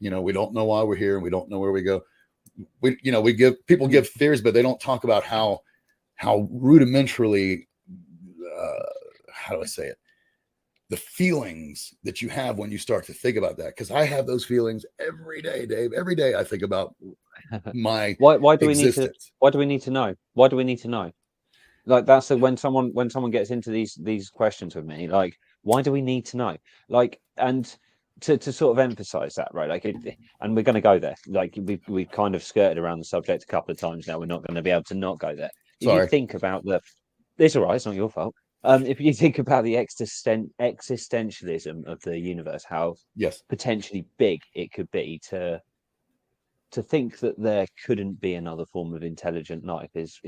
You know, we don't know why we're here and we don't know where we go. People give theories, but they don't talk about how rudimentarily, how do I say it? The feelings that you have when you start to think about that. Because I have those feelings every day, Dave. Every day I think about my why do existence. Why do we need to know? Why do we need to know? Like that's when someone gets into these questions with me, like, why do we need to know? Like, and to sort of emphasize that, right? Like, and we're going to go there. Like, we kind of skirted around the subject a couple of times now. We're not going to be able to not go there. If you Sorry. think about it's all right. It's not your fault. If you think about the existentialism of the universe, how Yes. potentially big it could be to think that there couldn't be another form of intelligent life is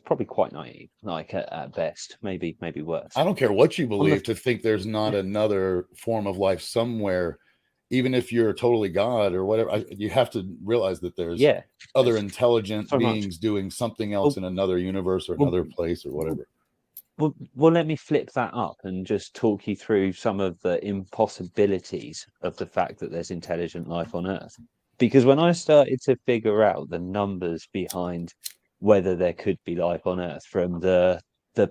probably quite naive, like at best, maybe worse. I don't care what you believe to think there's not another form of life somewhere, even if you're totally God or whatever. You have to realize that there's other intelligent beings doing something else in another universe or another place or whatever. Well, let me flip that up and just talk you through some of the impossibilities of the fact that there's intelligent life on Earth. Because when I started to figure out the numbers behind whether there could be life on Earth, from the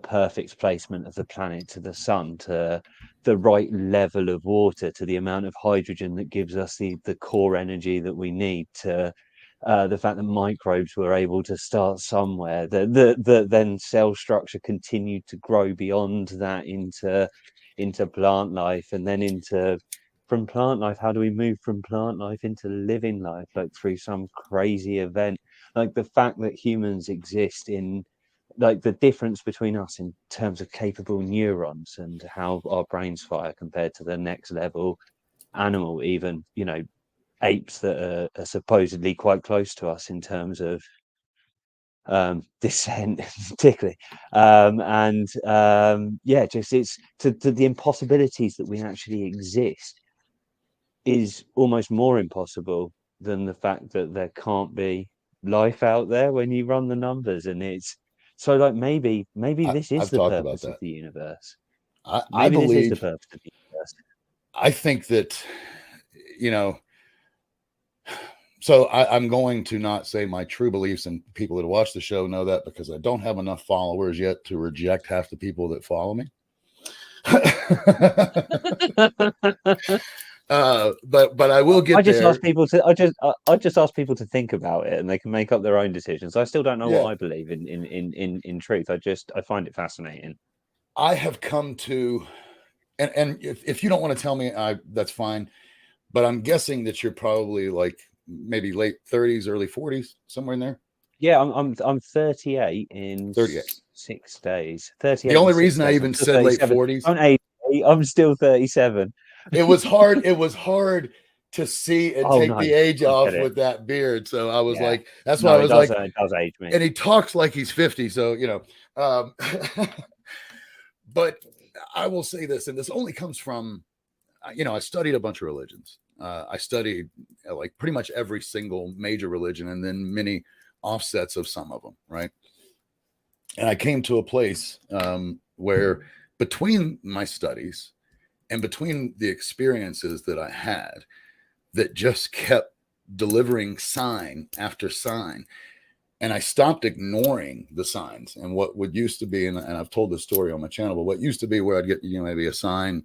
perfect placement of the planet to the sun, to the right level of water, to the amount of hydrogen that gives us the core energy that we need, to the fact that microbes were able to start somewhere, that then cell structure continued to grow beyond that into plant life, and then from plant life, how do we move from plant life into living life, like through some crazy event? Like the fact that humans exist, in like the difference between us in terms of capable neurons and how our brains fire compared to the next level animal, even, apes that are supposedly quite close to us in terms of descent, particularly, just it's to the impossibilities that we actually exist is almost more impossible than the fact that there can't be life out there when you run the numbers. And it's so, like, maybe this is the purpose of the universe. I believe this is the purpose of the universe. I think that, so I'm going to not say my true beliefs, and people that watch the show know that, because I don't have enough followers yet to reject half the people that follow me. But I will get there. I just ask people to think about it, and they can make up their own decisions. I still don't know what I believe in truth. I find it fascinating. I have come to, and if you don't want to tell me, that's fine. But I'm guessing that you're probably like maybe late 30s, early 40s, somewhere in there. Yeah, I'm 38 in 6 days. 38. The only reason I even said late 40s. I'm still 37. It was hard to see and take the age off with that beard. So I was like, that's why I was like, it does age me. And he talks like he's 50. So, but I will say this, and this only comes from, I studied a bunch of religions. I studied like pretty much every single major religion, and then many offsets of some of them. Right. And I came to a place where, between my studies and between the experiences that I had, that just kept delivering sign after sign, and I stopped ignoring the signs. And what would used to be, and I've told this story on my channel, but what used to be where I'd get, maybe a sign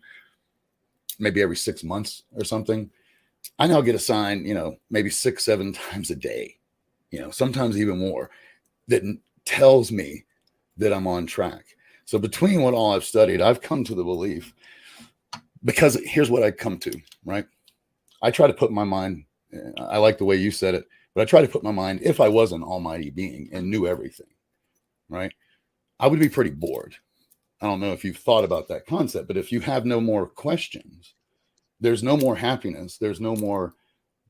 maybe every 6 months or something, I now get a sign, maybe 6-7 times a day, sometimes even more, that tells me that I'm on track. So between what all I've studied, I've come to the belief, because here's what I come to, right? I try to put my mind, I like the way you said it, but I try to put my mind, if I was an almighty being and knew everything, right, I would be pretty bored. I don't know if you've thought about that concept, but if you have no more questions, there's no more happiness, there's no more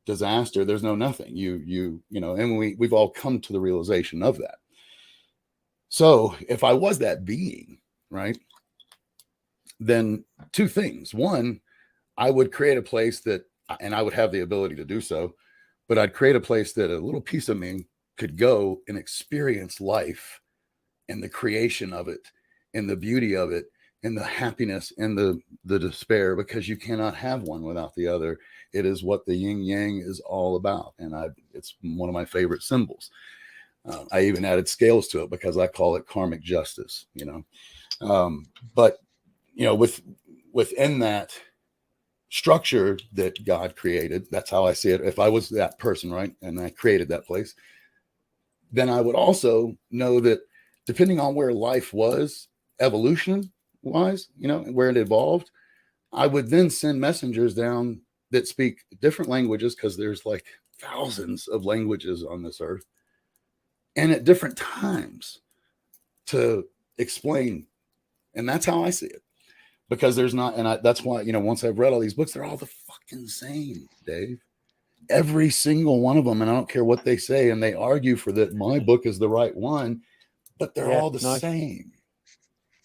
disaster, there's no nothing. And we've all come to the realization of that. So if I was that being, right, then two things. One, I would create a place that, and I would have the ability to do so, but I'd create a place that a little piece of me could go and experience life and the creation of it and the beauty of it and the happiness and the despair, because you cannot have one without the other. It is what the yin yang is all about, and it's one of my favorite symbols. I even added scales to it because I call it karmic justice, but within that structure that God created, that's how I see it. If I was that person, right, and I created that place, then I would also know that depending on where life was, evolution wise, where it evolved, I would then send messengers down that speak different languages, because there's like thousands of languages on this earth, and at different times, to explain. And that's how I see it, because there's not, and that's why, once I've read all these books, they're all the fucking same, Dave. Every single one of them, and I don't care what they say, and they argue for that my book is the right one, but they're all the same.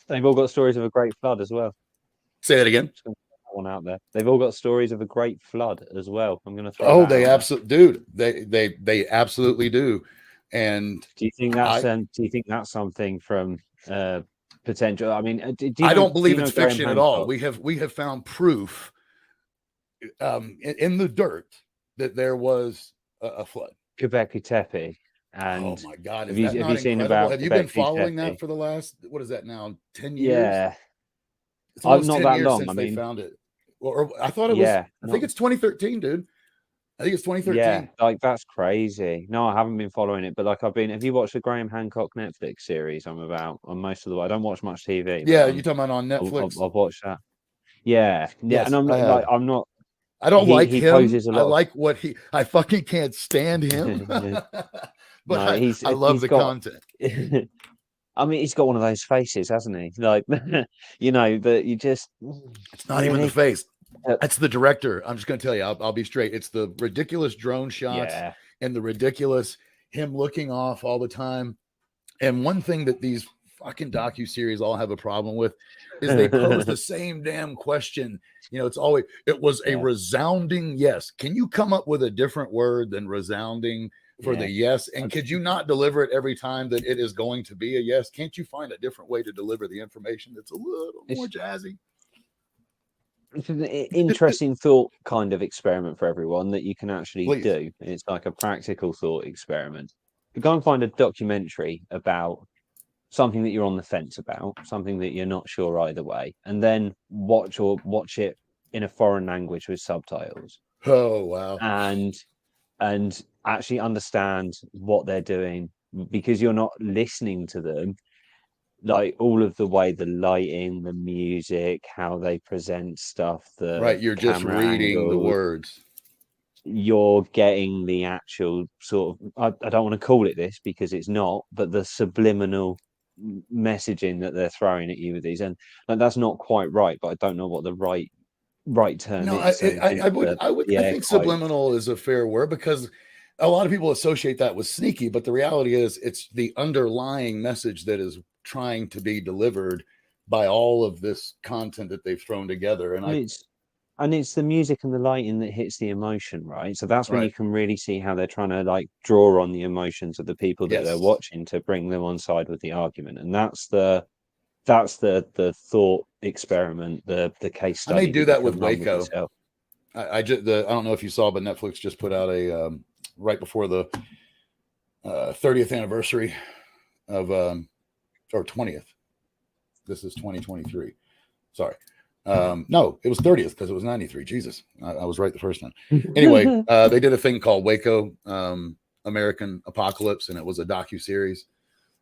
They've all got stories of a great flood as well. Say that again. One out there. They've all got stories of a great flood as well. I'm going to throw. They absolutely, dude. They absolutely do. And do you think that's something from potential? I mean, I don't believe it's fiction at all. We have found proof in the dirt that there was a flood. Göbekli Tepe. And oh my God, have you seen about? Have you been following that for the last, what is that now, 10 years? Yeah, it's almost not 10 that years long. since I they mean, found it. Or I thought it was. I think it's 2013, dude. I think it's 2013. Yeah, like that's crazy. No, I haven't been following it, but like have you watched the Graham Hancock Netflix series? I'm most of the way. I don't watch much TV. Yeah, you're talking about on Netflix. I've watched that. Yeah, yes, and I'm not. I don't like him. Poses a lot. I like what I fucking can't stand him. But I love the content. I mean, he's got one of those faces, hasn't he? Like, that you just. It's not even the face. That's the director. I'm just going to tell you, I'll be straight. It's the ridiculous drone shots and the ridiculous him looking off all the time. And one thing that these fucking docuseries all have a problem with is they pose the same damn question. It's always, it was a resounding yes. Can you come up with a different word than resounding for the yes? And could you not deliver it every time that it is going to be a yes? Can't you find a different way to deliver the information that's a little more jazzy? It's an interesting thought kind of experiment for everyone that you can actually do. It's like a practical thought experiment. You go and find a documentary about something that you're on the fence about, something that you're not sure either way, and then watch it in a foreign language with subtitles. Oh wow. And actually understand what they're doing, because you're not listening to them. Like all of the way, the lighting, the music, how they present stuff, you're just reading angles, the words. You're getting the actual sort of, I don't want to call it this because it's not, but the subliminal messaging that they're throwing at you with these, and like that's not quite right, but I don't know what the right term is. I think subliminal is a fair word, because a lot of people associate that with sneaky, but the reality is it's the underlying message that is trying to be delivered by all of this content that they've thrown together. And it's the music and the lighting that hits the emotion, right? So that's when you can really see how they're trying to like draw on the emotions of the people that they're watching to bring them on side with the argument. And that's the thought experiment, the case study. And they do that with Waco. I don't know if you saw, but Netflix just put out a right before the 30th anniversary of or 20th. This is 2023. Sorry. No, it was 30th because it was 93. Jesus, I was right the first time. Anyway, they did a thing called Waco, American Apocalypse, and it was a docuseries.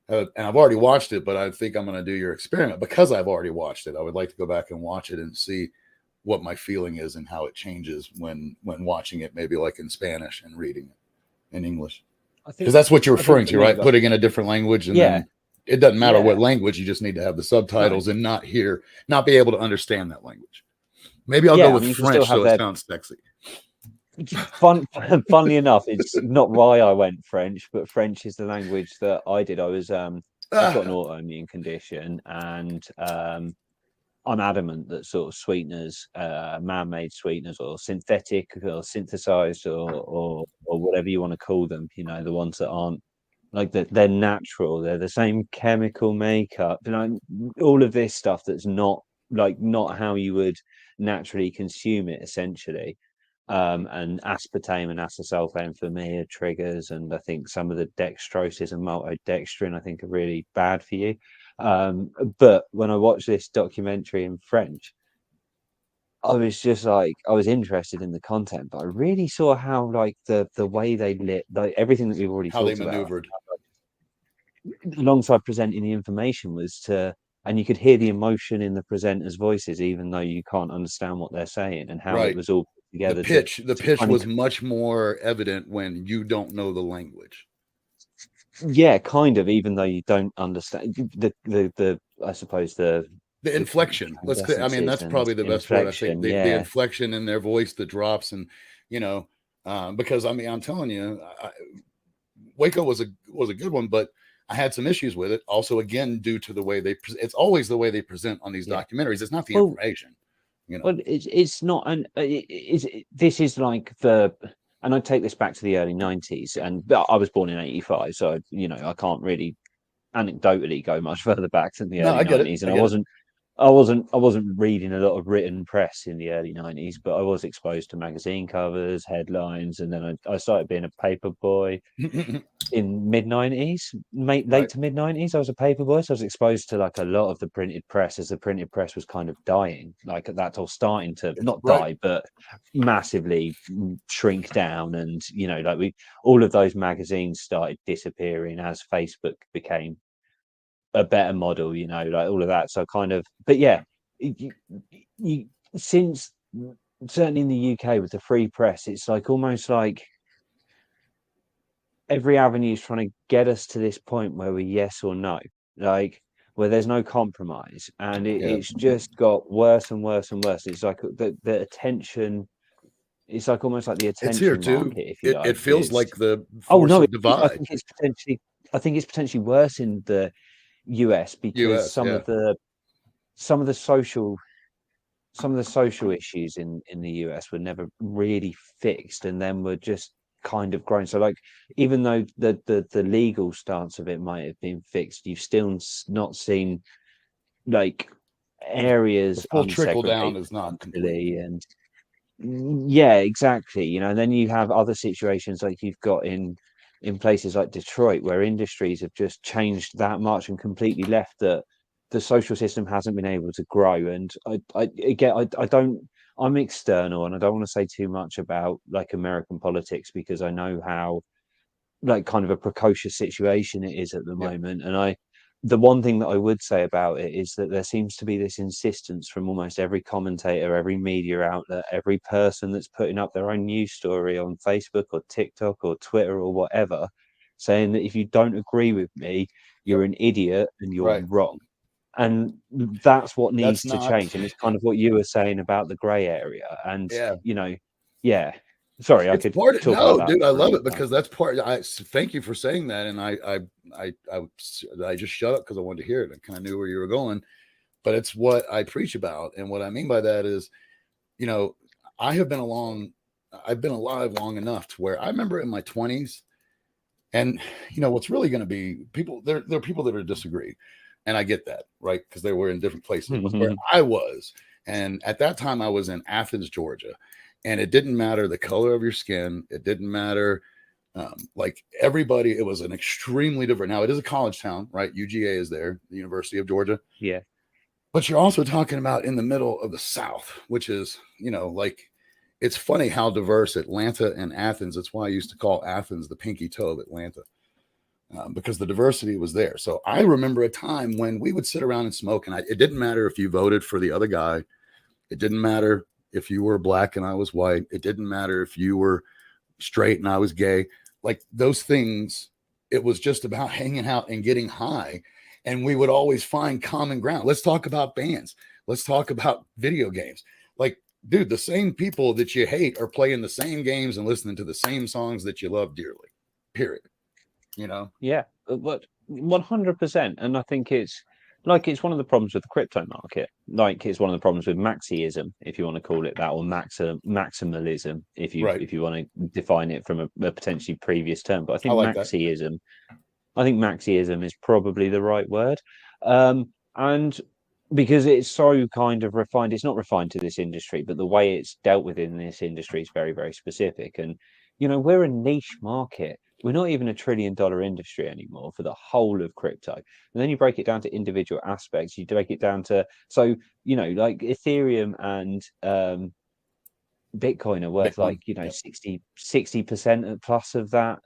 And I've already watched it, but I think I'm going to do your experiment because I've already watched it. I would like to go back and watch it and see what my feeling is and how it changes when watching it, maybe like in Spanish and reading it in English. Because that's what you're referring to, right? Putting in a different language, and then it doesn't matter what language, you just need to have the subtitles and not be able to understand that language. Maybe I'll go with French so it sounds sexy. Funnily enough, it's not why I went French, but French is the language that I did. I've got an autoimmune condition, and I'm adamant that sort of sweeteners, man-made sweeteners or synthetic or synthesized or whatever you want to call them, the ones that aren't like that they're natural, they're the same chemical makeup, all of this stuff that's not how you would naturally consume it, essentially. And aspartame and acesulfame for me are triggers, and I think some of the dextroses and maltodextrin I think are really bad for you. But when I watched this documentary in French, I was just like, I was interested in the content, but I really saw how like the way they lit, like everything that we've already How they talked about, maneuvered. alongside presenting the information was to, and you could hear the emotion in the presenters' voices, even though you can't understand what they're saying, and how it Right. was all put The together pitch, the to pitch kind of, was much more evident when you don't know the language. yeah, kind of, even though you don't understand the I suppose The the inflection. I mean, essences that's and probably the best word. I think inflection. the Yeah, inflection in their voice, the drops, and you know, because I mean, I'm telling you, Waco was a good one, but I had some issues with it. Also, again, due to the way it's always the way they present on these yeah. documentaries. It's not the Well, information, you know. well, it's not an this is like the, and I take this back to the early 90s, and I was born in 85, so I can't really anecdotally go much further back than the No, early I get it. 90s, I and get it. I wasn't reading a lot of written press in the early 90s, but I was exposed to magazine covers, headlines, and then I started being a paper boy in mid 90s, late Right. to mid 90s. I was a paper boy, so I was exposed to like a lot of the printed press as the printed press was kind of dying, like that's all starting to not Right. die, but massively shrink down. And like all of those magazines started disappearing as Facebook became a better model, like all of that. So kind of, but yeah, you since certainly in the UK with the free press, it's like almost like every avenue is trying to get us to this point where we're yes or no, like where there's no compromise, and Yeah. it's just got worse and worse and worse. It's like the attention, it's like almost like the It's here attention too. market, if you It like, feels is. like the Oh force no, of divide. I think it's potentially worse in the US because US, yeah. some of the social some of the social issues in the US were never really fixed, and then were just kind of grown. So like, even though the legal stance of it might have been fixed, you've still not seen like The areas full trickle down unsegregated is not complete. properly. And yeah, exactly. And then you have other situations like you've got in places like Detroit, where industries have just changed that much and completely left that the social system hasn't been able to grow. And I don't, I'm external, and I don't want to say too much about like American politics, because I know how like kind of a precocious situation it is at the Yep. moment. And the one thing that I would say about it is that there seems to be this insistence from almost every commentator, every media outlet, every person that's putting up their own news story on Facebook or TikTok or Twitter or whatever, saying that if you don't agree with me, Yep. you're an idiot and you're Right. wrong. And that's what That's needs to not, change. And it's kind of what you were saying about the grey area. And, yeah. yeah. Sorry, I It's could part of, talk about no, that dude, I for a love long it time. because that's part. Thank you for saying that, and I just shut up because I wanted to hear it. I kind of knew where you were going, but it's what I preach about, and what I mean by that is, you know, I have been I've been alive long enough to where I remember in my 20s, and what's really going to be people. There are people that are disagree, and I get that, right? Because they were in different places. But where I was, and at that time I was in Athens, Georgia, and it didn't matter the color of your skin. It didn't matter. Like everybody, it was an extremely different. Now it is a college town, right? UGA is there, the University of Georgia. Yeah. But you're also talking about in the middle of the South, which is, like it's funny how diverse Atlanta and Athens. That's why I used to call Athens the pinky toe of Atlanta, because the diversity was there. So I remember a time when we would sit around and smoke, and it didn't matter if you voted for the other guy. It didn't matter if you were black and I was white. It didn't matter if you were straight and I was gay. Like those things, it was just about hanging out and getting high. And we would always find common ground. Let's talk about bands. Let's talk about video games. Like, dude, the same people that you hate are playing the same games and listening to the same songs that you love dearly. Period. Yeah, but 100%. And I think it's one of the problems with the crypto market. Like it's one of the problems with Maxiism, if you want to call it that, or maximalism, if you Right. if you want to define it from a potentially previous term. But I I think like that. Maxiism I think Marxism is probably the right word. And because it's so kind of refined, it's not refined to this industry, but the way it's dealt with in this industry is very, very specific. And, we're a niche market. We're not even $1 trillion industry anymore for the whole of crypto. And then you break it down to individual aspects. You break it down to, so, like Ethereum and Bitcoin are worth Bitcoin. like, 60% plus of that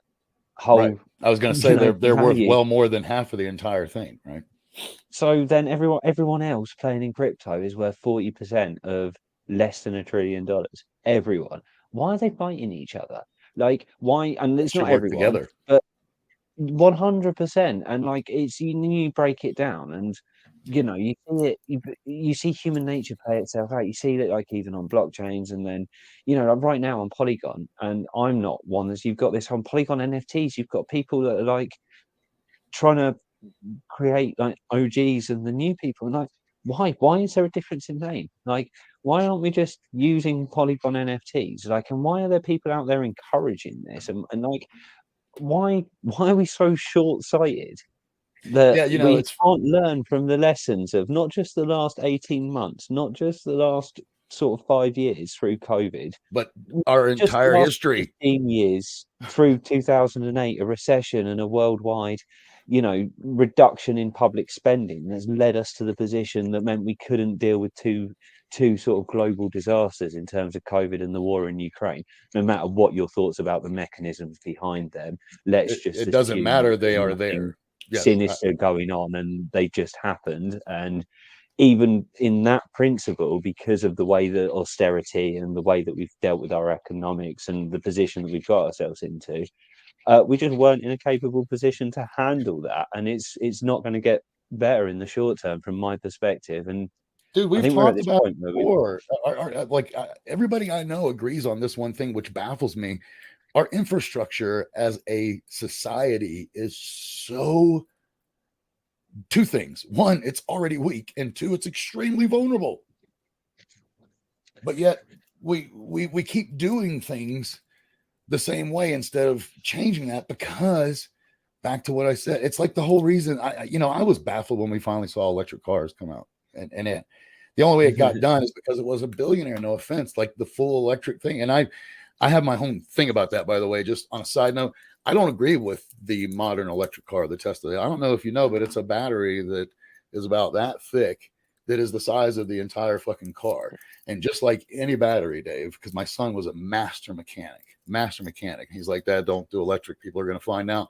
Right. whole, I was going to say they're worth value. well more than half of the entire thing, right? So then everyone else playing in crypto is worth 40% of less than $1 trillion. Everyone. Why are they fighting each other? Like, why? And They it's should not work everyone, together. but 100%. And like, it's you break it down, and you see it. You see human nature play itself out. You see that, like, even on blockchains, and then like right now on Polygon, and I'm not one. As you've got this on Polygon NFTs, you've got people that are like trying to create like OGs and the new people. And like, why is there a difference in name? Like, why aren't we just using Polygon NFTs? Like, and why are there people out there encouraging this? And like, why are we so short-sighted that Yeah, we it's can't learn from the lessons of not just the last 18 months, not just the last sort of 5 years through COVID, but our just the entire last history. 15 years through 2008, a recession and a worldwide, reduction in public spending that's led us to the position that meant we couldn't deal with two sort of global disasters in terms of COVID and the war in Ukraine. No matter what your thoughts about the mechanisms behind them, let's just It doesn't assume that matter. They there's are nothing there. Yes. sinister going on, and they just happened. And even in that principle, because of the way that austerity and the way that we've dealt with our economics and the position that we've got ourselves into, we just weren't in a capable position to handle that. And it's not going to get better in the short term from my perspective. And Dude, I we've think we're at talked this about point it where we before. Everybody I know agrees on this one thing, which baffles me. Our infrastructure as a society is so two things. One, it's already weak, and two, it's extremely vulnerable. But yet we keep doing things the same way instead of changing that, because back to what I said, it's like the whole reason I was baffled when we finally saw electric cars come out. And the only way it got done is because it was a billionaire, no offense, like the full electric thing. And I have my own thing about that, by the way. Just on a side note, I don't agree with the modern electric car, the Tesla. I don't know if you know, but it's a battery that is about that thick, that is the size of the entire fucking car. And just like any battery, Dave, because my son was a master mechanic. He's like, Dad, don't do electric. People are going to find out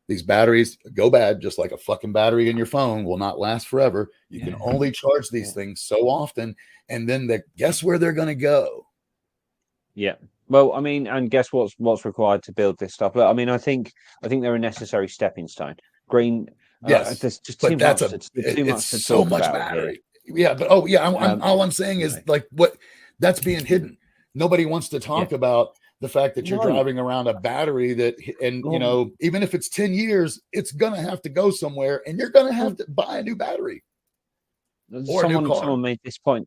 these batteries go bad, just like a fucking battery in your phone will not last forever. You can only charge these things so often. And then guess where they're going to go? Yeah. Well, I mean, and guess what's required to build this stuff? Look, I mean, I think they're a necessary stepping stone. Green, Yes, there's just but too it's much to so talk much about here. battery. Yeah, but all I'm saying You is know, like what that's being hidden. Nobody wants to yeah. talk about the fact that you're No. driving around a battery that, and Well, even if it's 10 years, it's gonna have to go somewhere, and you're gonna have to buy a new battery or a new car. someone made this point,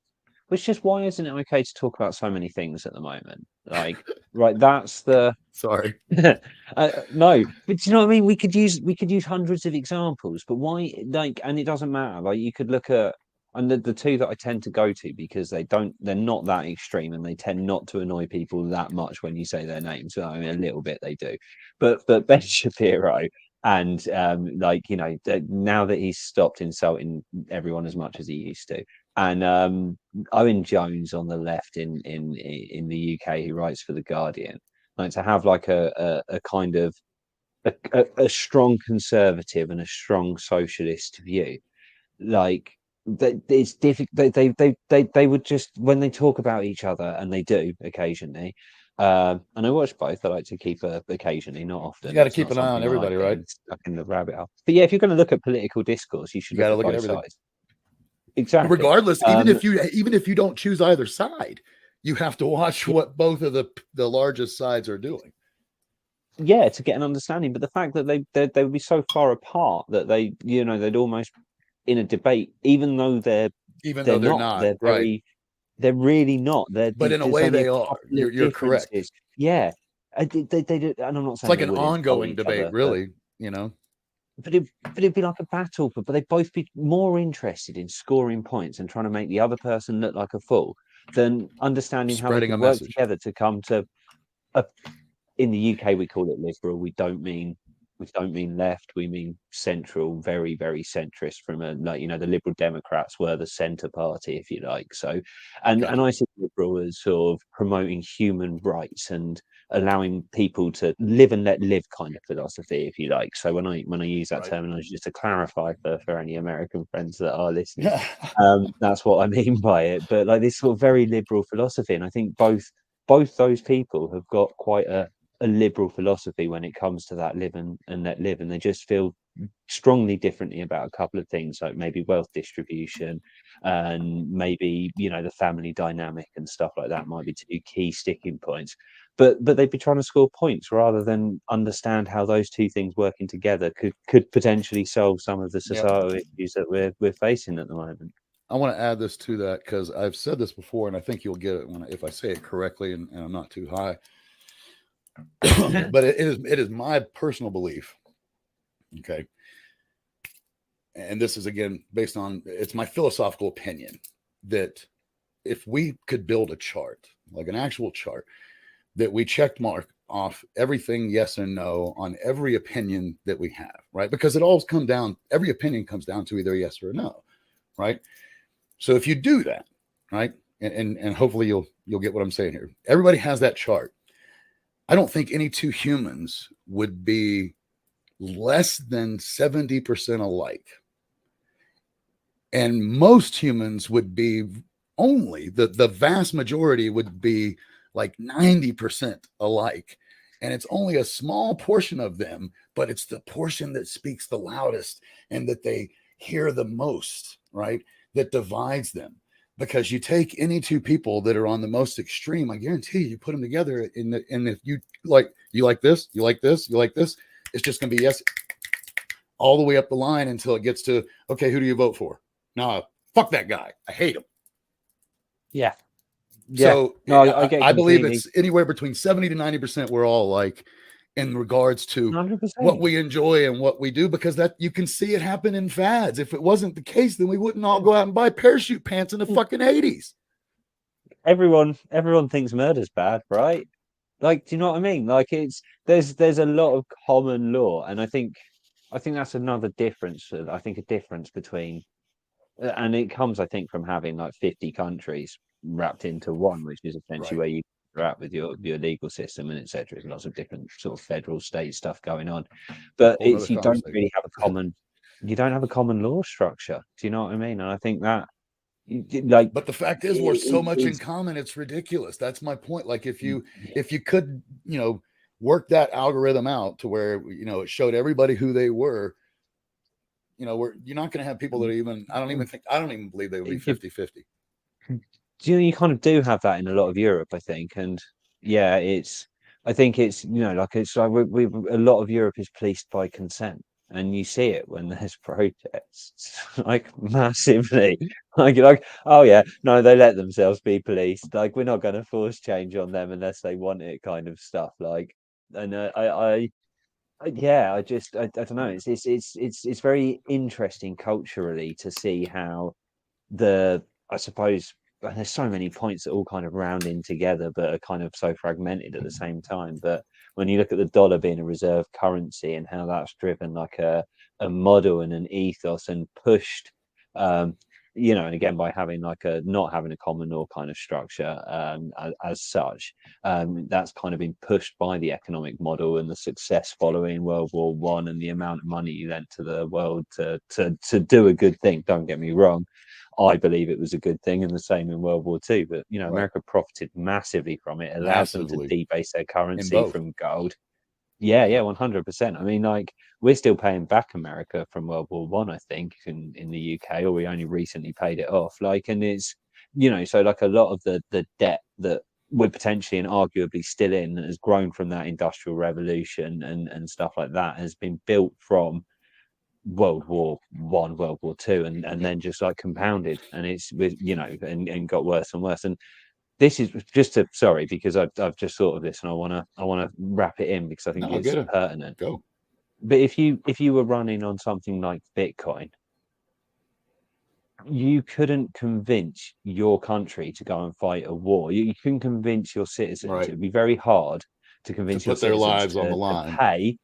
which is why isn't it okay to talk about so many things at the moment? Like, right, that's the Sorry. no, but do you know what I mean? We could use hundreds of examples, but why? Like, and it doesn't matter. Like, you could look at, and the two that I tend to go to, because they're not that extreme, and they tend not to annoy people that much when you say their names. Well, I mean, a little bit they do, but Ben Shapiro, and now that he's stopped insulting everyone as much as he used to, and Owen Jones on the left in the UK, who writes for the Guardian, like, to have like a kind of a strong conservative and a strong socialist view, like that it's difficult. They would just, when they talk about each other, and they do occasionally, and I watch both. I like to keep occasionally, not You often. got to It's keep not an eye on something I like everybody, right? getting stuck in the rabbit hole. But yeah, if you're going to look at political discourse, you should You look got to at look at both everything. sides. Exactly. Regardless, even if you don't choose either side, you have to watch what both of the largest sides are doing. Yeah, to get an understanding. But the fact that they would be so far apart that they'd almost, in a debate, even though they're They're not, not, right? they're really not. But in a There's way, only a they are. couple of You're correct. differences. Yeah, they do, and I'm not It's saying like they an would insult ongoing each debate, other, but really. it'd be like a battle, but they'd both be more interested in scoring points and trying to make the other person look like a fool than understanding how they Spreading could a work message. together to come to a. In the UK, we call it liberal. We don't mean left. We mean central, very, very centrist. From a like, the Liberal Democrats were the centre party, if you like. So, and Gotcha. I see liberal as sort of promoting human rights and allowing people to live and let live kind of philosophy, if you like. So when I use that Right. terminology, just to clarify for any American friends that are listening, Yeah. that's what I mean by it. But like this sort of very liberal philosophy, and I think both those people have got quite a liberal philosophy when it comes to that live and let live, and they just feel strongly differently about a couple of things, like maybe wealth distribution and maybe the family dynamic and stuff like that might be two key sticking points, but they'd be trying to score points rather than understand how those two things working together could potentially solve some of the Yeah. societal issues that we're facing at the moment. I want to add this to that because I've said this before, and I think you'll get it if I say it correctly and I'm not too high. But it is my personal belief. Okay. And this is again based on it's my philosophical opinion that if we could build a chart, like an actual chart, that we checked mark off everything yes and no on every opinion that we have, right? Because every opinion comes down to either yes or no, right? So if you do that, right, and hopefully you'll get what I'm saying here. Everybody has that chart. I don't think any two humans would be less than 70% alike. And most humans would be the vast majority would be like 90% alike. And it's only a small portion of them, but it's the portion that speaks the loudest and that they hear the most, right? That divides them. Because you take any two people that are on the most extreme, I guarantee you put them together and if you like this, you like this, you like this, it's just going to be yes all the way up the line until it gets to, okay, who do you vote for? No, fuck that guy. I hate him. Yeah. So No, I get I believe completely. it's anywhere between 70 to 90% we're all like in regards to 100%. what we enjoy and what we do, because that you can see it happen in fads. If it wasn't the case, then we wouldn't all go out and buy parachute pants in the fucking 80s. Everyone thinks murder's bad, right? Like, do you know what I mean? Like, there's a lot of common law, and I think that's another difference. I think a difference between, and it comes, I think, from having like 50 countries wrapped into one, which is essentially Right. where you are at with your legal system and etc. There's lots of different sort of federal state stuff going on, but Whole nother you don't conversation. really have a common law structure. Do you know what I mean? And I think that like But the fact is we're so much in is common, it's ridiculous. That's my point. Like if you yeah. could, work that algorithm out to where, it showed everybody who they were, you're not going to have people that are even, I don't even believe they would be 50-50. You kind of do have that in a lot of Europe, I think, and yeah, I think it's like it's like we a lot of Europe is policed by consent, and you see it when there's protests, like massively, like oh yeah, no, they let themselves be policed. Like we're not going to force change on them unless they want it, kind of stuff. Like, and yeah, I don't know. It's very interesting culturally to see how I suppose and there's so many points that all kind of round in together, but are kind of so fragmented at the same time. But when you look at the dollar being a reserve currency and how that's driven like a model and an ethos and pushed, um, and again by having like a not having a common law kind of structure as such, that's kind of been pushed by the economic model and the success following World War One and the amount of money you lent to the world to do a good thing. Don't get me wrong, I believe it was a good thing, and the same in World War Two. But Right. America profited massively from it. It allowed them to Massively debase their in currency both. from gold. Yeah, 100%. I mean, like we're still paying back America from World War One, I think, in the UK, or we only recently paid it off. Like, and it's so like a lot of the debt that we're potentially and arguably still in has grown from that industrial revolution and stuff like that has been built from World War One, World War Two, and Yep. then just like compounded, and it's with and got worse and worse. And this is just to because I've just thought of this, and I wanna wrap it in because I think No, it's get it. pertinent. Go. But if you were running on something like Bitcoin, you couldn't convince your country to go and fight a war. You couldn't convince your citizens. Right. It'd be very hard to To convince your put their citizens lives on the to line. pay.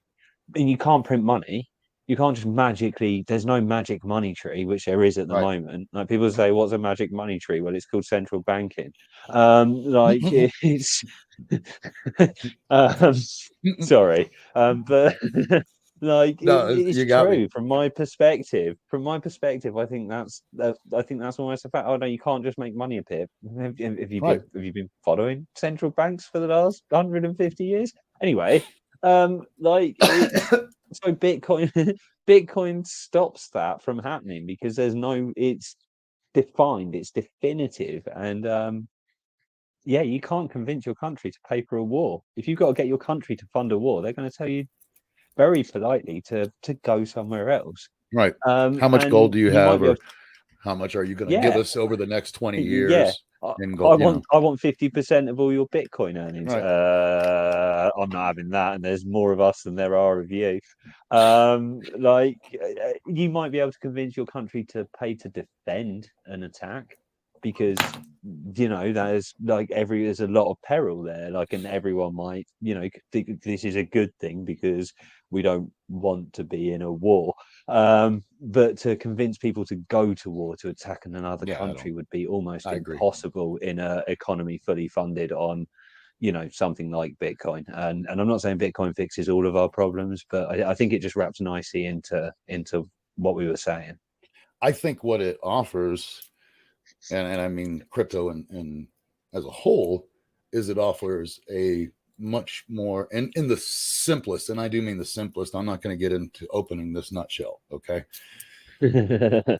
And you can't print money. You can't just magically. There's no magic money tree, which there is at the Right. moment. Like people say, "What's a magic money tree?" Well, it's called central banking. Like it's. um, sorry, but like No, it's you got me. true from my perspective. From my perspective, I think that's almost a fact. Oh no, you can't just make money appear. Right. Have you been following central banks for the last 150 years? Anyway, like it's so Bitcoin Bitcoin stops that from happening because there's no it's defined, it's definitive, and yeah, you can't convince your country to pay for a war. If you've got to get your country to fund a war, they're going to tell you very politely to go somewhere else. Right. How much gold And do you you might have, be able or how much are you going to give yeah, us over the next 20 yeah. years in gold? You know, I want 50% of all your Bitcoin earnings. right. I'm not having that, and there's more of us than there are of you. You might be able to convince your country to pay to defend an attack because there's there's a lot of peril there. Like, and everyone might think this is a good thing because we don't want to be in a war. But to convince people to go to war to attack another Yeah, country would be almost I agree. impossible in a economy fully funded on something like Bitcoin. And I'm not saying Bitcoin fixes all of our problems, but I think it just wraps nicely into what we were saying. I think what it offers, and I mean crypto and as a whole, is it offers a much more, and in the simplest, and I do mean the simplest. I'm not going to get into opening this nutshell, okay?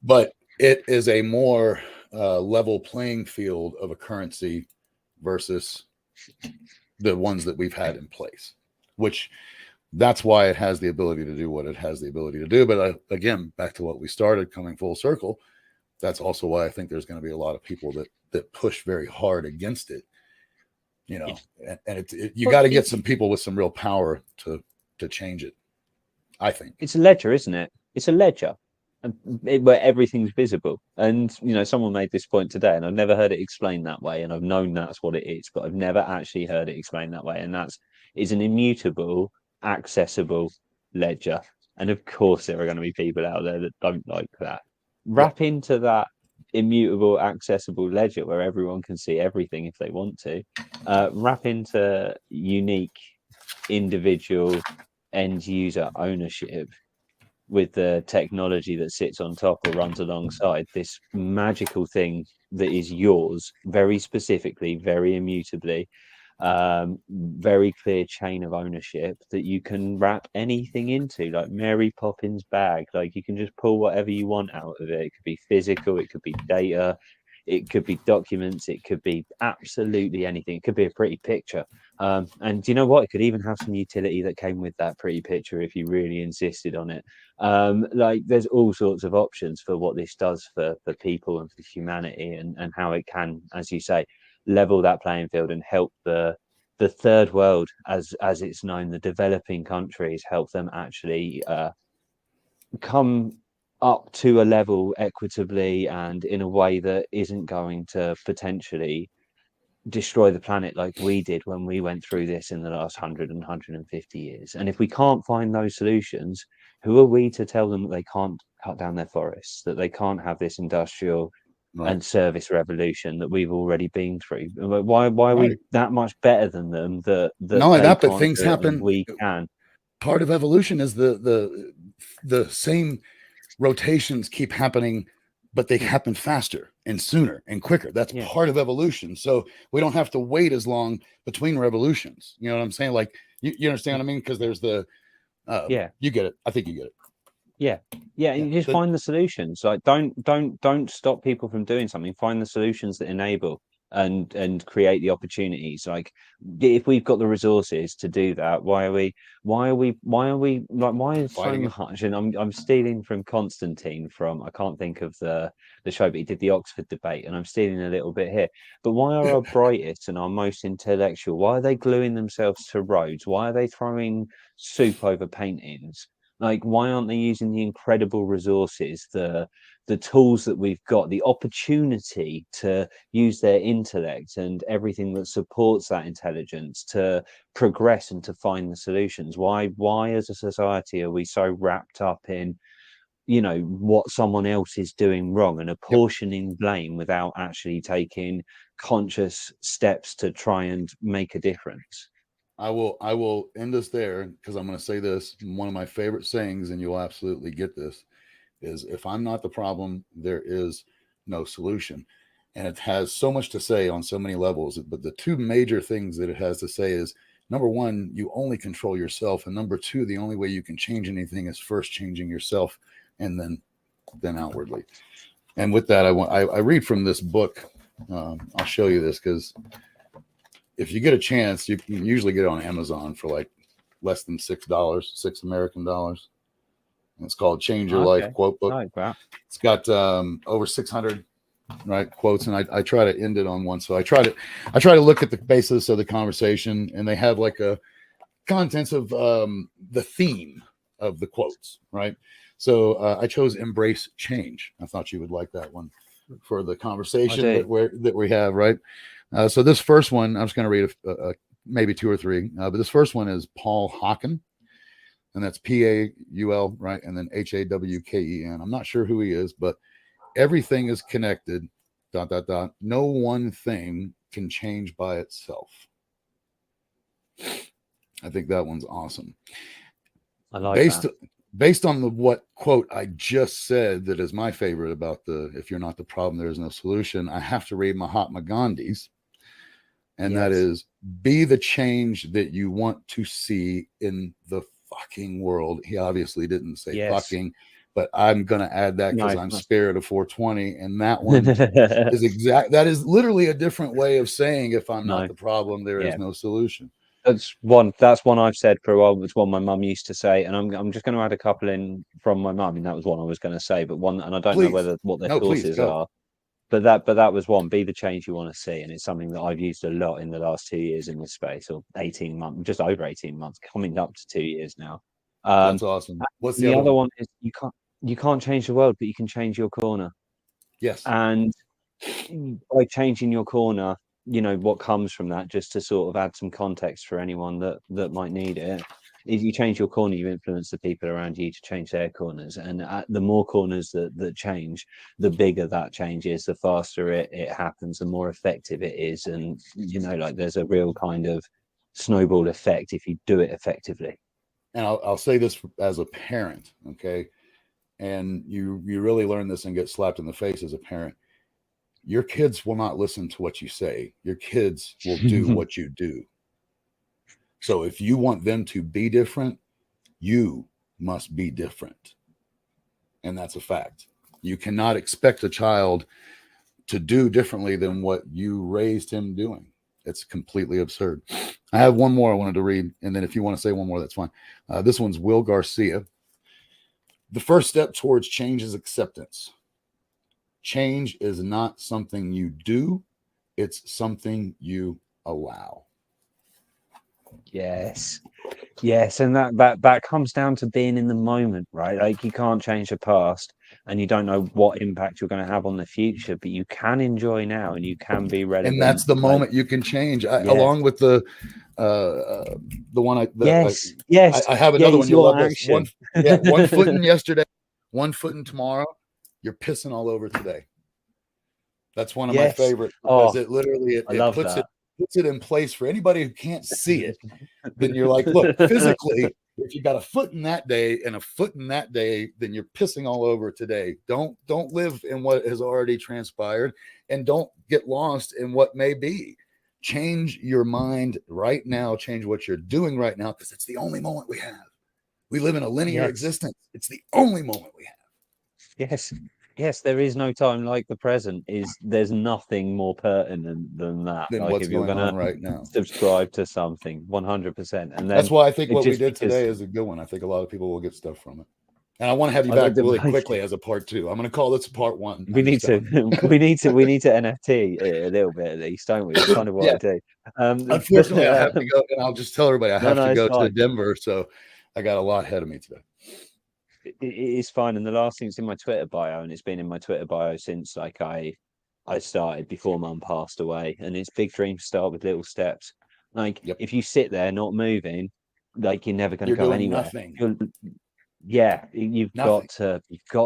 But it is a more level playing field of a currency versus the ones that we've had in place, which that's why it has the ability to do what it has the ability to do. But again, back to what we started, coming full circle, that's also why I think there's going to be a lot of people that push very hard against it, and you got to get some people with some real power to change it, I think. It's a ledger, isn't it? It's a ledger, where everything's visible. And someone made this point today, and I've never heard it explained that way. And I've known that's what it is, but I've never actually heard it explained that way. And is an immutable, accessible ledger. And of course, there are going to be people out there that don't like that. Wrap into that immutable, accessible ledger where everyone can see everything if they want to. Wrap into unique, individual, end user ownership with the technology that sits on top or runs alongside this magical thing that is yours very specifically, very immutably, very clear chain of ownership that you can wrap anything into, like Mary Poppins bag. Like, you can just pull whatever you want out of it. It could be physical, it could be data, it could be documents, it could be absolutely anything. It could be a pretty picture. And you know what? It could even have some utility that came with that pretty picture if you really insisted on it. There's all sorts of options for what this does for people and for humanity, and how it can, as you say, level that playing field and help the third world, as it's known, the developing countries, help them actually come up to a level equitably and in a way that isn't going to potentially destroy the planet like we did when we went through this in the last 150 years. And if we can't find those solutions, who are we to tell them that they can't cut down their forests, that they can't have this industrial and service revolution that we've already been through? Why are we that much better than them that Not only they that, but can't things do it and happen. we can? Part of evolution is the same rotations keep happening, but they happen faster and sooner and quicker. That's part of evolution. So we don't have to wait as long between revolutions. You know what I'm saying? Like, you understand what I mean? Because there's you get it. I think you get it. Yeah. And you just find the solutions. Like, don't stop people from doing something. Find the solutions that enable and create the opportunities. Like, if we've got the resources to do that, why is so much? And I'm stealing from Constantine from, I can't think of the show, but he did the Oxford debate, and I'm stealing a little bit here. But why are our brightest and our most intellectual, why are they gluing themselves to roads? Why are they throwing soup over paintings? Like, why aren't they using the incredible resources, the tools that we've got, the opportunity to use their intellect and everything that supports that intelligence to progress and to find the solutions? Why as a society are we so wrapped up in, you know, what someone else is doing wrong and Yep. apportioning blame without actually taking conscious steps to try and make a difference? I will end us there because I'm going to say this. One of my favorite sayings, and you'll absolutely get this, is if I'm not the problem, there is no solution. And it has so much to say on so many levels. But the two major things that it has to say is, number one, you only control yourself. And number two, the only way you can change anything is first changing yourself and then outwardly. And with that, I read from this book. I'll show you this because if you get a chance, you can usually get it on Amazon for like less than $6, $6 American. And it's called Change Your Life Quote Book. Like that. It's got over 600 quotes, and I try to end it on one. So I try to look at the basis of the conversation, and they have like a contents of the theme of the quotes, right? So I chose embrace change. I thought you would like that one for the conversation that we have, right? So this first one, I'm just going to read maybe two or three, but this first one is Paul Hawken, and that's Paul, right? And then Hawken. I'm not sure who he is, but everything is connected, ... No one thing can change by itself. I think that one's awesome. I like that. Based on what quote I just said, that is my favorite about if you're not the problem, there is no solution. I have to read Mahatma Gandhi's. And that is, be the change that you want to see in the fucking world. He obviously didn't say fucking, but I'm going to add that because I'm spirit of 420. And that one that is literally a different way of saying, if I'm not the problem, there is no solution. That's one I've said for a while. It's one my mum used to say, and I'm just going to add a couple in from my mum. I mean, that was one I was going to say, but one, and I don't know what their sources are. But that was one. Be the change you want to see, and it's something that I've used a lot in the last 2 years in this space, or 18 months, just over 18 months, coming up to 2 years now. That's awesome. What's the other one? Is you can't change the world, but you can change your corner. Yes. And by changing your corner, you know what comes from that. Just to sort of add some context for anyone that might need it. If you change your corner, you influence the people around you to change their corners. And the more corners that change, the bigger that change is, the faster it happens, the more effective it is. And, you know, like there's a real kind of snowball effect if you do it effectively. And I'll say this as a parent, okay? And you really learn this and get slapped in the face as a parent. Your kids will not listen to what you say. Your kids will do what you do. So if you want them to be different, you must be different. And that's a fact. You cannot expect a child to do differently than what you raised him doing. It's completely absurd. I have one more I wanted to read. And then if you want to say one more, that's fine. This one's Will Garcia. The first step towards change is acceptance. Change is not something you do. It's something you allow. Yes. And that comes down to being in the moment, right? Like you can't change the past and you don't know what impact you're going to have on the future, but you can enjoy now and you can be relevant. And that's the moment you can change. Along with the one I have another one. You'll love this. One foot in yesterday, one foot in tomorrow. You're pissing all over today. That's one of my favorites because it literally puts it in place for anybody who can't see it. Then you're like, look, physically, if you got a foot in that day and a foot in that day, then you're pissing all over today. Don't live in what has already transpired, and don't get lost in what may be. Change your mind right now. Change what you're doing right now, because it's the only moment we have. We live in a linear existence. It's the only moment we have. Yes, there is no time like the present. There's nothing more pertinent than that. Than like what's if you're going gonna on right now. Subscribe to something 100%. And then that's why I think what we did today is a good one. I think a lot of people will get stuff from it. And I want to have you back really quickly as a part 2. I'm going to call this part 1. We need to NFT a little bit at least, don't we? That's kind of what I do. Unfortunately, I have to go, and I'll just tell everybody I have to go to Denver, so I got a lot ahead of me today. It is fine. And the last thing's in my Twitter bio, and it's been in my Twitter bio since like I started before Mum passed away. And it's big dreams start with little steps. Like if you sit there not moving, like you're never going to go doing anywhere. nothing. You've got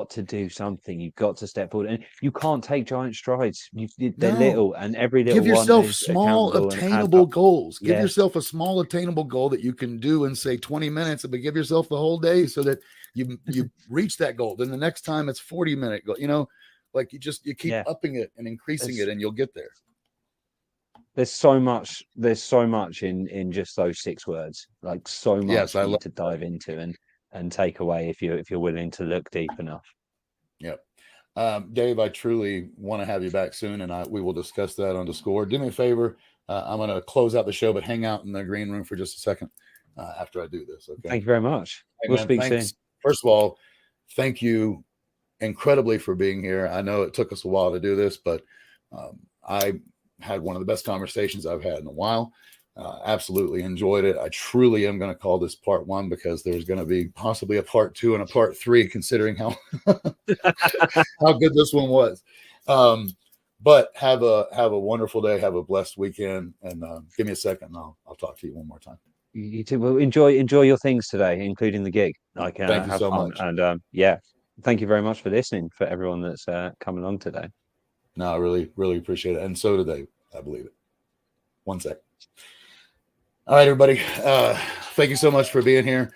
to do something. You've got to step forward, and you can't take giant strides. They're little, and every little give yourself one is small attainable attainable goals. Give Yeah. yourself a small attainable goal that you can do in say 20 minutes, but give yourself the whole day so that you reach that goal. Then the next time it's 40-minute goal. Like you keep upping it and increasing it, and you'll get there. There's so much in just those 6 words. Like so much I you need love to dive into and take away if you're willing to look deep enough. Yep. Dave, I truly want to have you back soon, and we will discuss that on Discord. Do me a favor. I'm going to close out the show, but hang out in the green room for just a second after I do this. Okay. Thank you very much. Hey, we'll man, speak soon. First of all, thank you incredibly for being here. I know it took us a while to do this, but I had one of the best conversations I've had in a while. Absolutely enjoyed it. I truly am going to call this part 1 because there's going to be possibly a part 2 and a part 3, considering how how good this one was. But have a wonderful day. Have a blessed weekend, and give me a second. And I'll talk to you one more time. You too. Well, enjoy your things today, including the gig. Like, thank you so much. And thank you very much for listening. For everyone that's come along today. No, I really, really appreciate it, and so do they. I believe it. 1 sec. All right, everybody. Thank you so much for being here.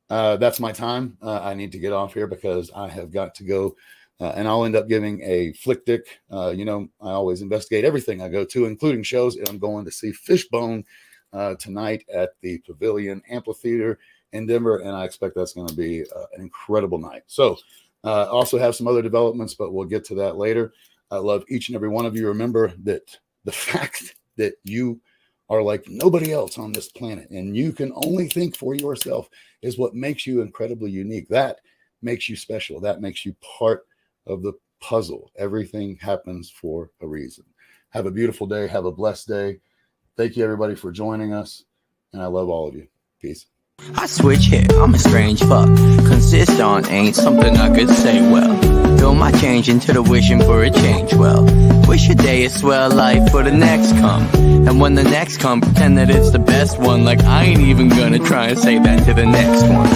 That's my time. I need to get off here because I have got to go, and I'll end up giving a flick dick. I always investigate everything I go to, including shows. And I'm going to see Fishbone tonight at the Pavilion Amphitheater in Denver, and I expect that's going to be an incredible night. So also have some other developments, but we'll get to that later. I love each and every one of you. Remember that the fact that you are like nobody else on this planet, and you can only think for yourself, is what makes you incredibly unique. That makes you special. That makes you part of the puzzle. Everything happens for a reason. Have a beautiful day. Have a blessed day. Thank you, everybody, for joining us, and I love all of you. Peace. I switch here, I'm a strange fuck. Consist on ain't something I could say well. Fill my change into the wishing for a change well. Wish your day is swell life for the next come. And when the next come, pretend that it's the best one. Like I ain't even gonna try and say that to the next one.